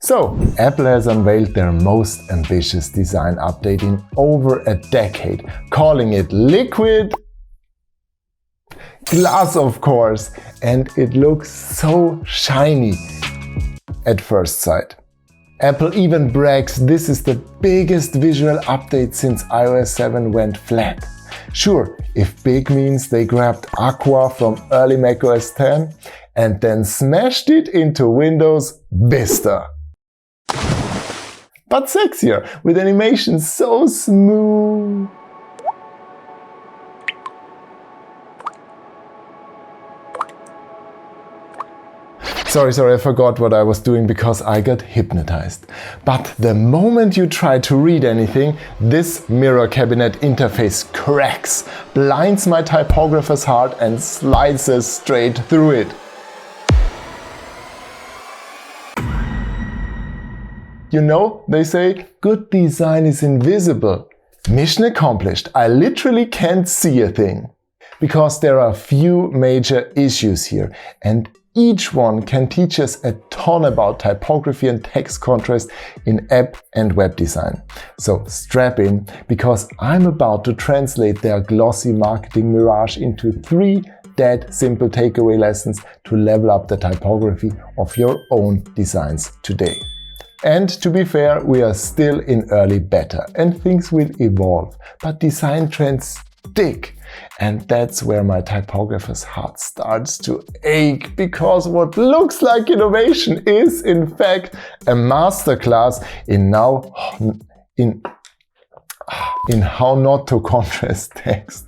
So, Apple has unveiled their most ambitious design update in over a decade, calling it Liquid Glass, of course, and it looks so shiny at first sight. Apple even brags this is the biggest visual update since iOS 7 went flat. Sure, if big means they grabbed Aqua from early macOS 10 and then smashed it into Windows Vista. But sexier, with animation so smooth. Sorry, I forgot what I was doing because I got hypnotized. But the moment you try to read anything, this mirror cabinet interface cracks, blinds my typographer's heart and slices straight through it. You know, they say, good design is invisible. Mission accomplished. I literally can't see a thing. Because there are a few major issues here, and each one can teach us a ton about typography and text contrast in app and web design. So strap in, because I'm about to translate their glossy marketing mirage into 3 dead simple takeaway lessons to level up the typography of your own designs today. And to be fair, we are still in early beta and things will evolve, but design trends stick. And that's where my typographer's heart starts to ache, because what looks like innovation is in fact a masterclass in how not to contrast text.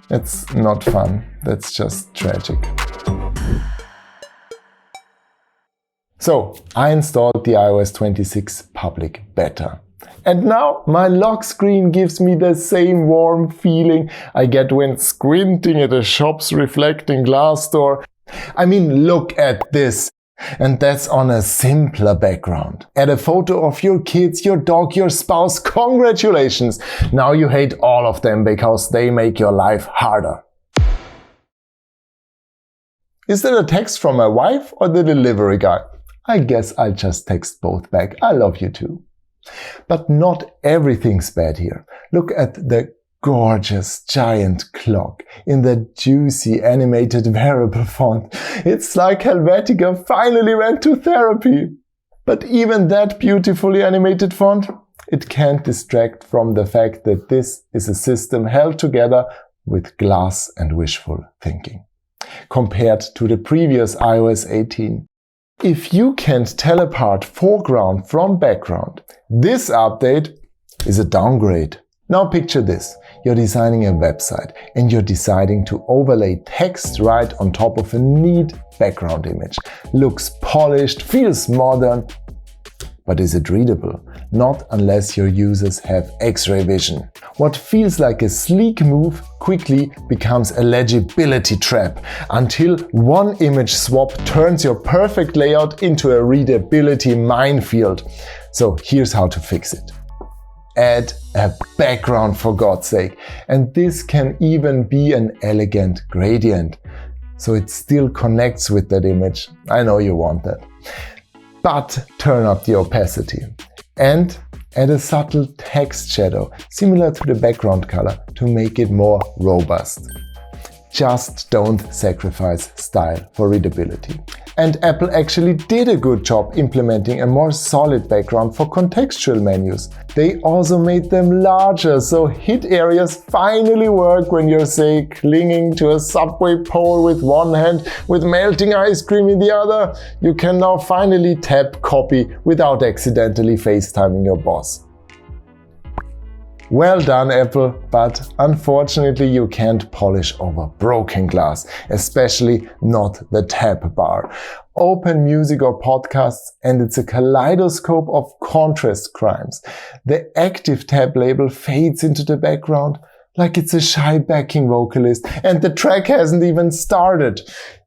That's not fun, that's just tragic. So, I installed the iOS 26 public beta. And now my lock screen gives me the same warm feeling I get when squinting at a shop's reflecting glass door. I mean, look at this. And that's on a simpler background. Add a photo of your kids, your dog, your spouse. Congratulations! Now you hate all of them because they make your life harder. Is that a text from my wife or the delivery guy? I guess I'll just text both back. I love you too. But not everything's bad here. Look at the gorgeous giant clock in the juicy animated variable font. It's like Helvetica finally went to therapy. But even that beautifully animated font, it can't distract from the fact that this is a system held together with glass and wishful thinking. Compared to the previous iOS 18. If you can't tell apart foreground from background, this update is a downgrade. Now picture this. You're designing a website and you're deciding to overlay text right on top of a neat background image. Looks polished, feels modern, but is it readable? Not unless your users have X-ray vision. What feels like a sleek move quickly becomes a legibility trap until one image swap turns your perfect layout into a readability minefield. So here's how to fix it. Add a background, for God's sake. And this can even be an elegant gradient, so it still connects with that image. I know you want that. But turn up the opacity and add a subtle text shadow similar to the background color to make it more robust. Just don't sacrifice style for readability. And Apple actually did a good job implementing a more solid background for contextual menus. They also made them larger, so hit areas finally work when you're, say, clinging to a subway pole with one hand with melting ice cream in the other. You can now finally tap copy without accidentally FaceTiming your boss. Well done, Apple, but unfortunately you can't polish over broken glass, especially not the tab bar. Open music or podcasts and it's a kaleidoscope of contrast crimes. The active tab label fades into the background like it's a shy backing vocalist and the track hasn't even started.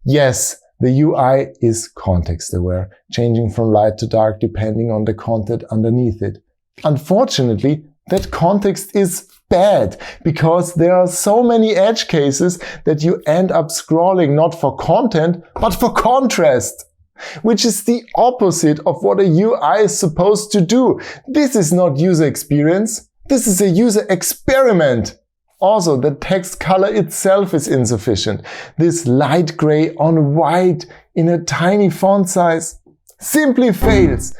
Yes, the UI is context aware, changing from light to dark depending on the content underneath it. Unfortunately, that context is bad because there are so many edge cases that you end up scrolling not for content, but for contrast. which is the opposite of what a UI is supposed to do. This is not user experience. This is a user experiment. Also, the text color itself is insufficient. This light gray on white in a tiny font size simply fails.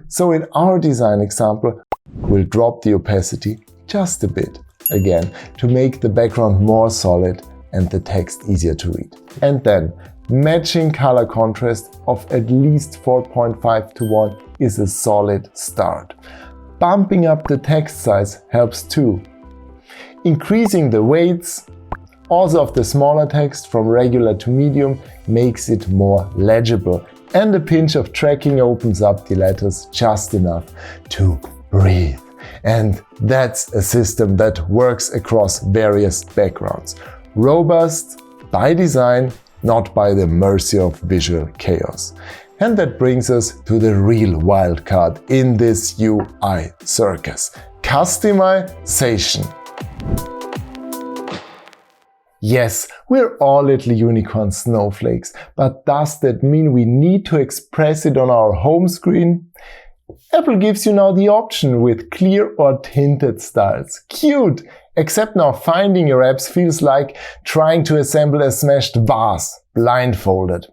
So in our design example, we'll drop the opacity just a bit, again, to make the background more solid and the text easier to read. And then, matching color contrast of at least 4.5 to 1 is a solid start. Bumping up the text size helps too. Increasing the weights, also of the smaller text from regular to medium, makes it more legible, and a pinch of tracking opens up the letters just enough to breathe. And that's a system that works across various backgrounds. Robust by design, not by the mercy of visual chaos. And that brings us to the real wild card in this UI circus: customization. Yes, we're all little unicorn snowflakes, but does that mean we need to express it on our home screen? Apple gives you now the option with clear or tinted styles. Cute! Except now finding your apps feels like trying to assemble a smashed vase, blindfolded.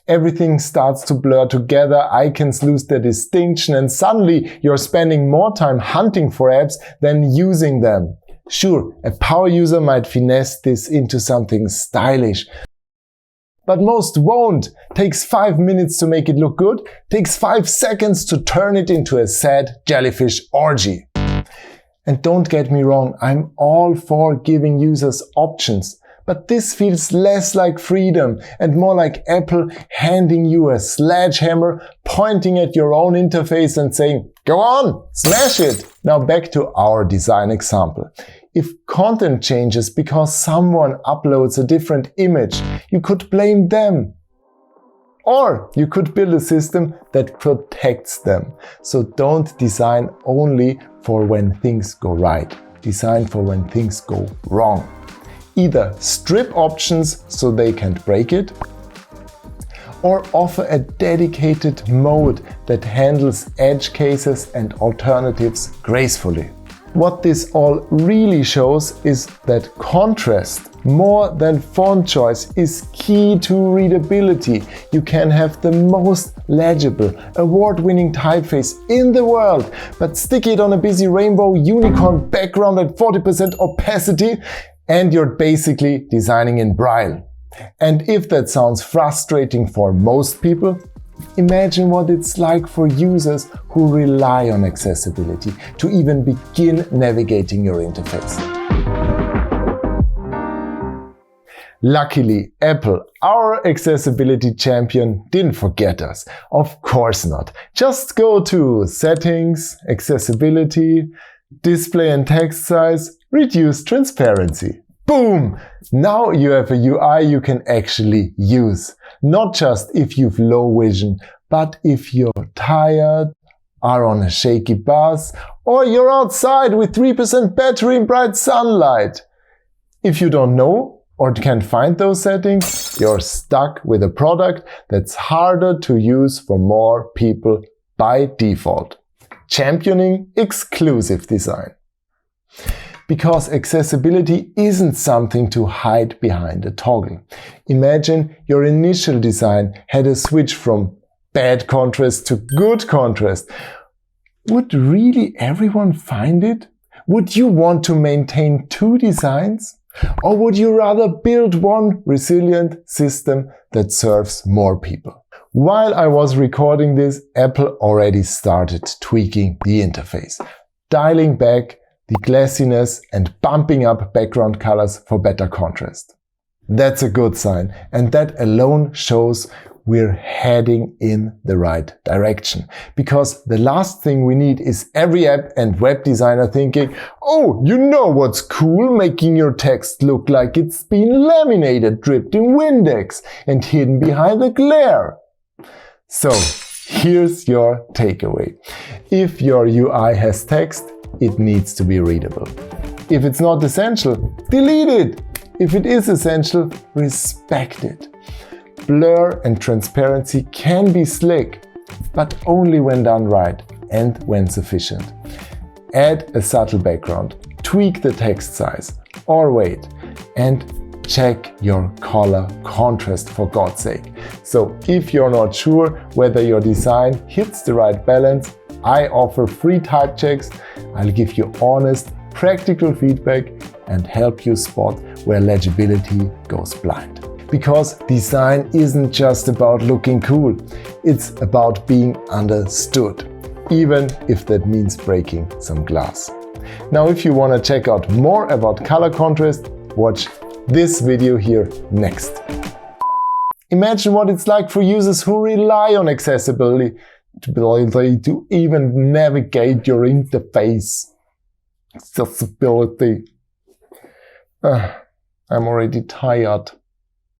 Everything starts to blur together, icons lose their distinction, and suddenly you're spending more time hunting for apps than using them. Sure, a power user might finesse this into something stylish, but most won't. Takes 5 minutes to make it look good, takes 5 seconds to turn it into a sad jellyfish orgy. And don't get me wrong, I'm all for giving users options, but this feels less like freedom and more like Apple handing you a sledgehammer, pointing at your own interface and saying, "Go on, smash it!" Now back to our design example. If content changes because someone uploads a different image, you could blame them. Or you could build a system that protects them. So don't design only for when things go right. Design for when things go wrong. Either strip options so they can't break it, or offer a dedicated mode that handles edge cases and alternatives gracefully. What this all really shows is that contrast, more than font choice, is key to readability. You can have the most legible, award-winning typeface in the world, but stick it on a busy rainbow unicorn background at 40% opacity, and you're basically designing in Braille. And if that sounds frustrating for most people, imagine what it's like for users who rely on accessibility to even begin navigating your interface. Luckily, Apple, our accessibility champion, didn't forget us. Of course not. Just go to Settings, Accessibility, Display and Text Size, Reduce Transparency. Boom! Now you have a UI you can actually use. Not just if you've low vision, but if you're tired, are on a shaky bus, or you're outside with 3% battery in bright sunlight. If you don't know or can't find those settings, you're stuck with a product that's harder to use for more people by default. Championing exclusive design. Because accessibility isn't something to hide behind a toggle. Imagine your initial design had a switch from bad contrast to good contrast. Would really everyone find it? Would you want to maintain two designs? Or would you rather build one resilient system that serves more people? While I was recording this, Apple already started tweaking the interface, dialing back the glossiness and bumping up background colors for better contrast. That's a good sign, and that alone shows we're heading in the right direction. Because the last thing we need is every app and web designer thinking, "Oh, you know what's cool? Making your text look like it's been laminated, dripped in Windex, and hidden behind a glare." So, here's your takeaway. If your UI has text, it needs to be readable. If it's not essential, delete it. If it is essential, respect it. Blur and transparency can be slick, but only when done right and when sufficient. Add a subtle background, tweak the text size or weight, and check your color contrast for God's sake. So if you're not sure whether your design hits the right balance, I offer free type checks. I'll give you honest, practical feedback and help you spot where legibility goes blind. Because design isn't just about looking cool, it's about being understood, even if that means breaking some glass. Now, if you want to check out more about color contrast, watch this video here next. Imagine what it's like for users who rely on accessibility to even navigate your interface. Accessibility. I'm already tired.